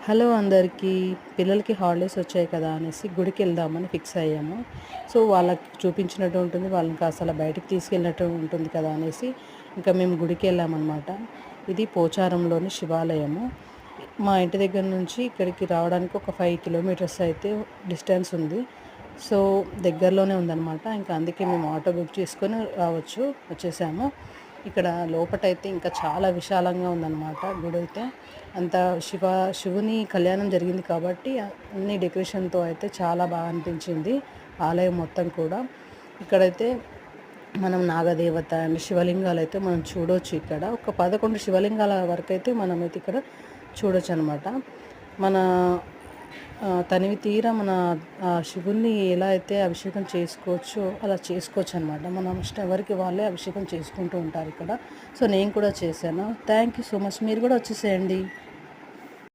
Hello అందరికీ. పిల్లలకి holidays వచ్చాయి కదా అనేసి గుడికి వెళ్దామని ఫిక్స్ అయ్యాము. సో వాళ్ళకి చూపించినట్టు ఉంటుంది, వాళ్ళని కాస్త అలా బయటికి తీసుకెళ్ళినట్టు ఉంటుంది కదా అనేసి ఇంకా మేము గుడికి వెళ్ళామన్నమాట. ఇది పోచారంలోని శివాలయము. మా ఇంటి దగ్గర నుంచి ఇక్కడికి రావడానికి ఒక 5 కిలోమీటర్స్ అయితే డిస్టెన్స్ ఉంది. సో దగ్గరలోనే ఉందన్నమాట. ఇంకా అందుకే మేము ఆటో బుక్ చేసుకొని వచ్చేసాము. ఇక్కడ లోపటైతే ఇంకా చాలా విశాలంగా ఉందన్నమాట గుడి అయితే. అంత శివుని కళ్యాణం జరిగింది కాబట్టి అన్ని డెకరేషన్తో అయితే చాలా బాగా అనిపించింది ఆలయం మొత్తం కూడా. ఇక్కడైతే మనం నాగదేవత అండ్ శివలింగాలు అయితే మనం చూడవచ్చు. ఇక్కడ ఒక 11 శివలింగాల వరకు అయితే మనమైతే ఇక్కడ చూడొచ్చు అనమాట. మన తనివి తీరా మన శివుణ్ణి ఎలా అయితే అభిషేకం చేసుకోవచ్చో అలా చేసుకోవచ్చు అనమాట. మనం ఇష్టం ఎవరికి వాళ్ళే అభిషేకం చేసుకుంటూ ఉంటారు ఇక్కడ. సో నేను కూడా చేశాను. Thank you so much. మీరు కూడా వచ్చేసేయండి.